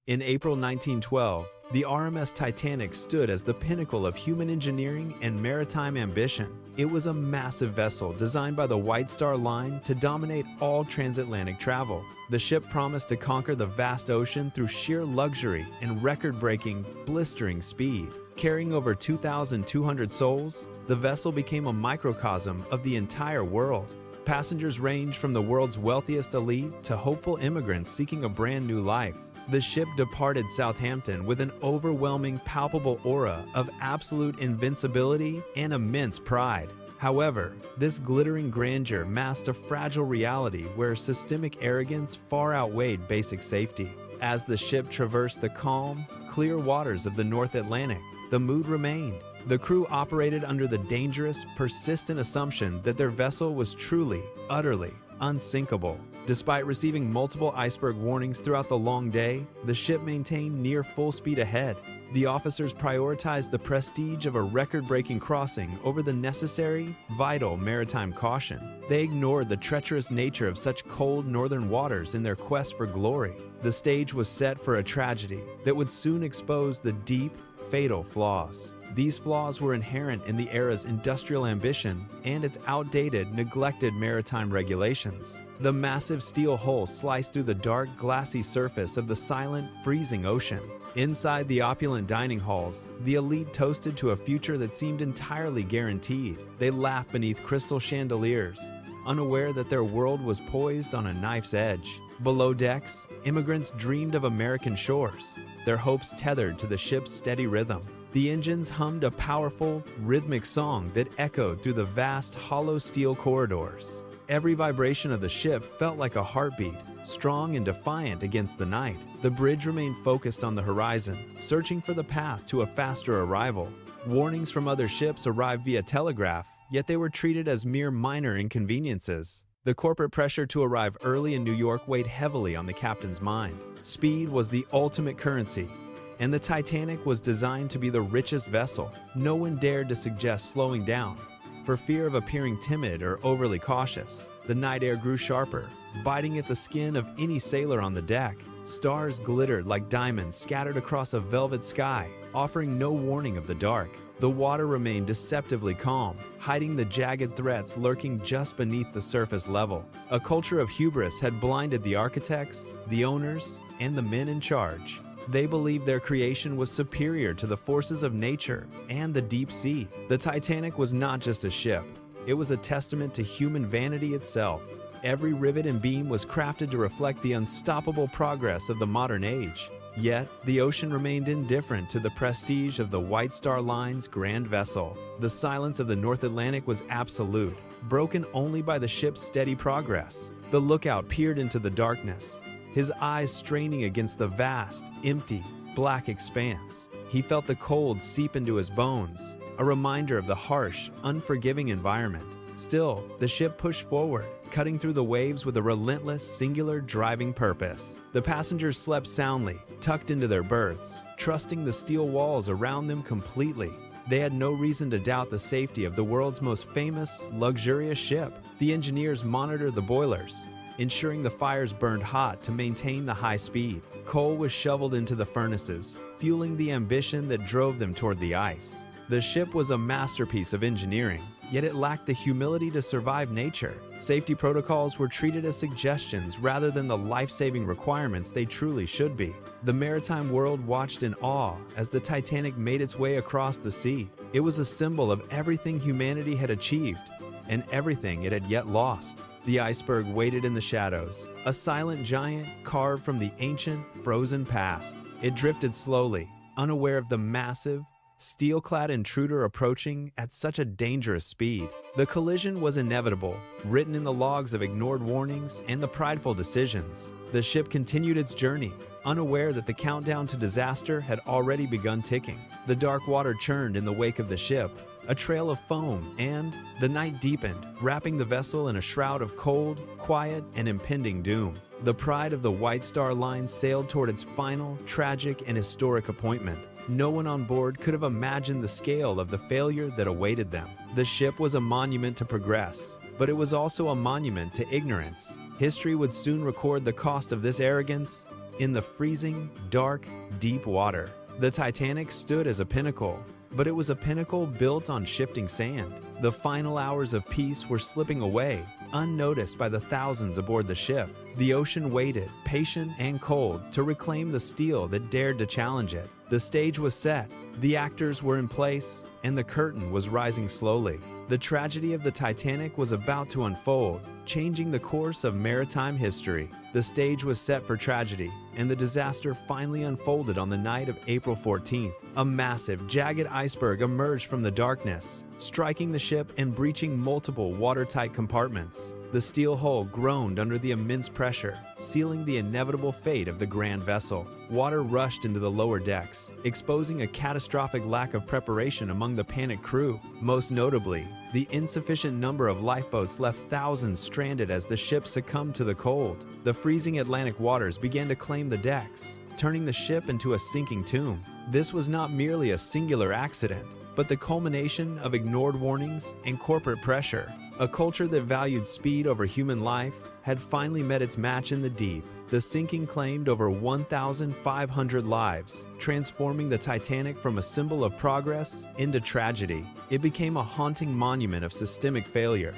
In April 1912, the RMS Titanic stood as the pinnacle of human engineering and maritime ambition. It was a massive vessel designed by the White Star Line to dominate all transatlantic travel. The ship promised to conquer the vast ocean through sheer luxury and record-breaking, blistering speed. Carrying over 2,200 souls, the vessel became a microcosm of the entire world. Passengers ranged from the world's wealthiest elite to hopeful immigrants seeking a brand new life. The ship departed Southampton with an overwhelming, palpable aura of absolute invincibility and immense pride. However, this glittering grandeur masked a fragile reality where systemic arrogance far outweighed basic safety. As the ship traversed the calm, clear waters of the North Atlantic, the mood remained. The crew operated under the dangerous, persistent assumption that their vessel was truly, utterly unsinkable. Despite receiving multiple iceberg warnings throughout the long day, the ship maintained near full speed ahead. The officers prioritized the prestige of a record-breaking crossing over the necessary, vital maritime caution. They ignored the treacherous nature of such cold northern waters in their quest for glory. The stage was set for a tragedy that would soon expose the deep, fatal flaws. These flaws were inherent in the era's industrial ambition and its outdated, neglected maritime regulations. The massive steel hull sliced through the dark, glassy surface of the silent, freezing ocean. Inside the opulent dining halls, the elite toasted to a future that seemed entirely guaranteed. They laughed beneath crystal chandeliers, unaware that their world was poised on a knife's edge. Below decks, immigrants dreamed of American shores, their hopes tethered to the ship's steady rhythm. The engines hummed a powerful, rhythmic song that echoed through the vast, hollow steel corridors. Every vibration of the ship felt like a heartbeat, strong and defiant against the night. The bridge remained focused on the horizon, searching for the path to a faster arrival. Warnings from other ships arrived via telegraph, yet they were treated as mere minor inconveniences. The corporate pressure to arrive early in New York weighed heavily on the captain's mind. Speed was the ultimate currency, and the Titanic was designed to be the richest vessel. No one dared to suggest slowing down, for fear of appearing timid or overly cautious. The night air grew sharper, biting at the skin of any sailor on the deck. Stars glittered like diamonds scattered across a velvet sky, offering no warning of the dark. The water remained deceptively calm, hiding the jagged threats lurking just beneath the surface level. A culture of hubris had blinded the architects, the owners, and the men in charge. They believed their creation was superior to the forces of nature and the deep sea. The Titanic was not just a ship. It was a testament to human vanity itself. Every rivet and beam was crafted to reflect the unstoppable progress of the modern age. Yet, the ocean remained indifferent to the prestige of the White Star Line's grand vessel. The silence of the North Atlantic was absolute, broken only by the ship's steady progress. The lookout peered into the darkness, his eyes straining against the vast, empty, black expanse. He felt the cold seep into his bones, a reminder of the harsh, unforgiving environment. Still, the ship pushed forward, cutting through the waves with a relentless, singular driving purpose. The passengers slept soundly, tucked into their berths, trusting the steel walls around them completely. They had no reason to doubt the safety of the world's most famous, luxurious ship. The engineers monitored the boilers, ensuring the fires burned hot to maintain the high speed. Coal was shoveled into the furnaces, fueling the ambition that drove them toward the ice. The ship was a masterpiece of engineering, yet it lacked the humility to survive nature. Safety protocols were treated as suggestions rather than the life-saving requirements they truly should be. The maritime world watched in awe as the Titanic made its way across the sea. It was a symbol of everything humanity had achieved and everything it had yet lost. The iceberg waited in the shadows, a silent giant carved from the ancient, frozen past. It drifted slowly, unaware of the massive, steel-clad intruder approaching at such a dangerous speed. The collision was inevitable, written in the logs of ignored warnings and the prideful decisions. The ship continued its journey, unaware that the countdown to disaster had already begun ticking. The dark water churned in the wake of the ship, a trail of foam, and the night deepened, wrapping the vessel in a shroud of cold, quiet, and impending doom. The pride of the White Star Line sailed toward its final, tragic, and historic appointment. No one on board could have imagined the scale of the failure that awaited them. The ship was a monument to progress, but it was also a monument to ignorance. History would soon record the cost of this arrogance in the freezing, dark, deep water. The Titanic stood as a pinnacle, but it was a pinnacle built on shifting sand. The final hours of peace were slipping away, unnoticed by the thousands aboard the ship. The ocean waited, patient and cold, to reclaim the steel that dared to challenge it. The stage was set, the actors were in place, and the curtain was rising slowly. The tragedy of the Titanic was about to unfold, changing the course of maritime history. The stage was set for tragedy, and the disaster finally unfolded on the night of April 14th. A massive, jagged iceberg emerged from the darkness, striking the ship and breaching multiple watertight compartments. The steel hull groaned under the immense pressure, sealing the inevitable fate of the grand vessel. Water rushed into the lower decks, exposing a catastrophic lack of preparation among the panicked crew. Most notably, the insufficient number of lifeboats left thousands stranded as the ship succumbed to the cold. The freezing Atlantic waters began to claim the decks, turning the ship into a sinking tomb. This was not merely a singular accident, but the culmination of ignored warnings and corporate pressure. A culture that valued speed over human life had finally met its match in the deep. The sinking claimed over 1,500 lives, transforming the Titanic from a symbol of progress into tragedy. It became a haunting monument of systemic failure,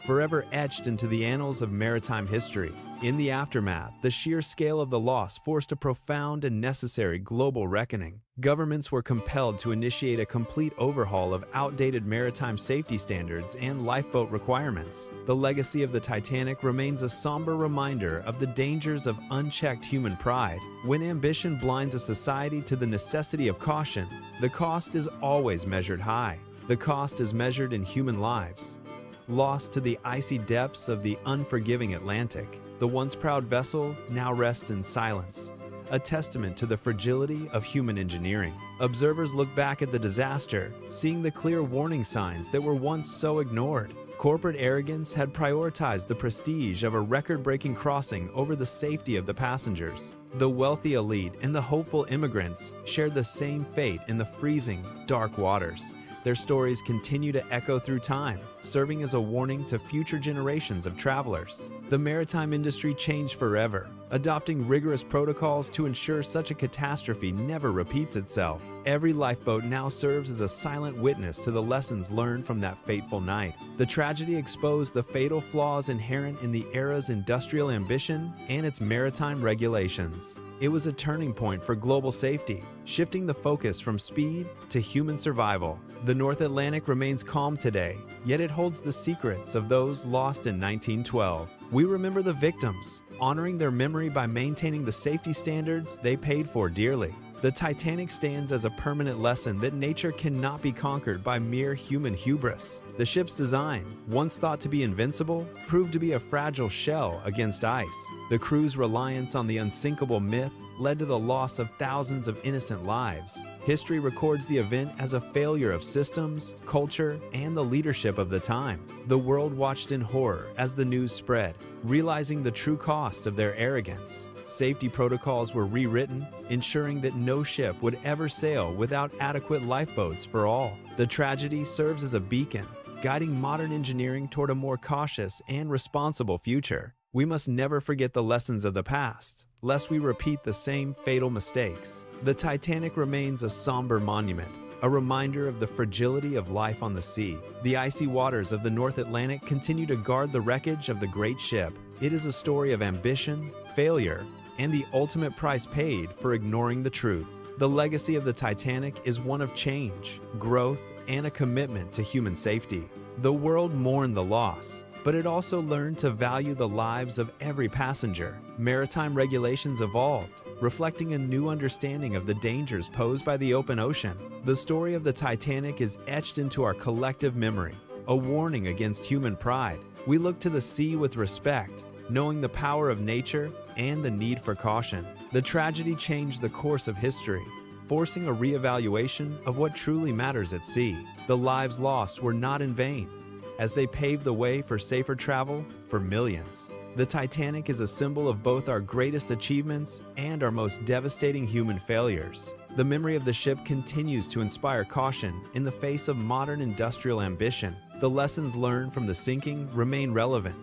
forever etched into the annals of maritime history. In the aftermath, the sheer scale of the loss forced a profound and necessary global reckoning. Governments were compelled to initiate a complete overhaul of outdated maritime safety standards and lifeboat requirements. The legacy of the Titanic remains a somber reminder of the dangers of unchecked human pride. When ambition blinds a society to the necessity of caution, the cost is always measured high. The cost is measured in human lives. Lost to the icy depths of the unforgiving Atlantic, the once proud vessel now rests in silence, a testament to the fragility of human engineering. Observers look back at the disaster, seeing the clear warning signs that were once so ignored. Corporate arrogance had prioritized the prestige of a record-breaking crossing over the safety of the passengers. The wealthy elite and the hopeful immigrants shared the same fate in the freezing, dark waters. Their stories continue to echo through time, serving as a warning to future generations of travelers. The maritime industry changed forever, adopting rigorous protocols to ensure such a catastrophe never repeats itself. Every lifeboat now serves as a silent witness to the lessons learned from that fateful night. The tragedy exposed the fatal flaws inherent in the era's industrial ambition and its maritime regulations. It was a turning point for global safety, shifting the focus from speed to human survival. The North Atlantic remains calm today, yet it holds the secrets of those lost in 1912. We remember the victims, honoring their memory by maintaining the safety standards they paid for dearly. The Titanic stands as a permanent lesson that nature cannot be conquered by mere human hubris. The ship's design, once thought to be invincible, proved to be a fragile shell against ice. The crew's reliance on the unsinkable myth led to the loss of thousands of innocent lives. History records the event as a failure of systems, culture, and the leadership of the time. The world watched in horror as the news spread, realizing the true cost of their arrogance. Safety protocols were rewritten, ensuring that no ship would ever sail without adequate lifeboats for all. The tragedy serves as a beacon, guiding modern engineering toward a more cautious and responsible future. We must never forget the lessons of the past, lest we repeat the same fatal mistakes. The Titanic remains a somber monument, a reminder of the fragility of life on the sea. The icy waters of the North Atlantic continue to guard the wreckage of the great ship. It is a story of ambition, failure, and the ultimate price paid for ignoring the truth. The legacy of the Titanic is one of change, growth, and a commitment to human safety. The world mourned the loss, but it also learned to value the lives of every passenger. Maritime regulations evolved, reflecting a new understanding of the dangers posed by the open ocean. The story of the Titanic is etched into our collective memory, a warning against human pride. We look to the sea with respect, knowing the power of nature and the need for caution. The tragedy changed the course of history, forcing a reevaluation of what truly matters at sea. The lives lost were not in vain, as they paved the way for safer travel for millions. The Titanic is a symbol of both our greatest achievements and our most devastating human failures. The memory of the ship continues to inspire caution in the face of modern industrial ambition. The lessons learned from the sinking remain relevant,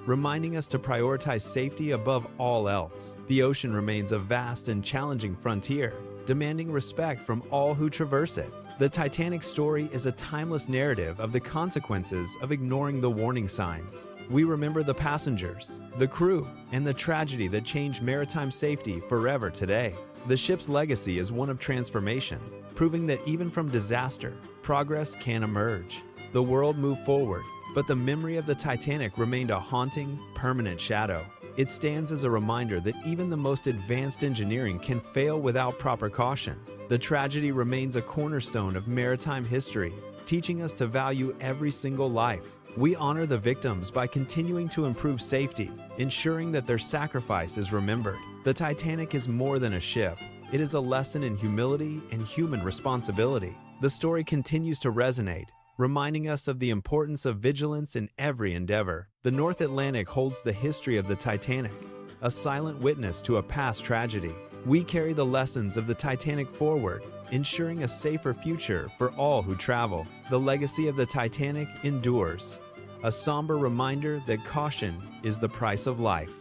reminding us to prioritize safety above all else. The ocean remains a vast and challenging frontier, demanding respect from all who traverse it. The Titanic story is a timeless narrative of the consequences of ignoring the warning signs. We remember the passengers, the crew, and the tragedy that changed maritime safety forever today. The ship's legacy is one of transformation, proving that even from disaster, progress can emerge. The world moved forward, but the memory of the Titanic remained a haunting, permanent shadow. It stands as a reminder that even the most advanced engineering can fail without proper caution. The tragedy remains a cornerstone of maritime history, teaching us to value every single life. We honor the victims by continuing to improve safety, ensuring that their sacrifice is remembered. The Titanic is more than a ship. It is a lesson in humility and human responsibility. The story continues to resonate, reminding us of the importance of vigilance in every endeavor. The North Atlantic holds the history of the Titanic, a silent witness to a past tragedy. We carry the lessons of the Titanic forward, ensuring a safer future for all who travel. The legacy of the Titanic endures, a somber reminder that caution is the price of life.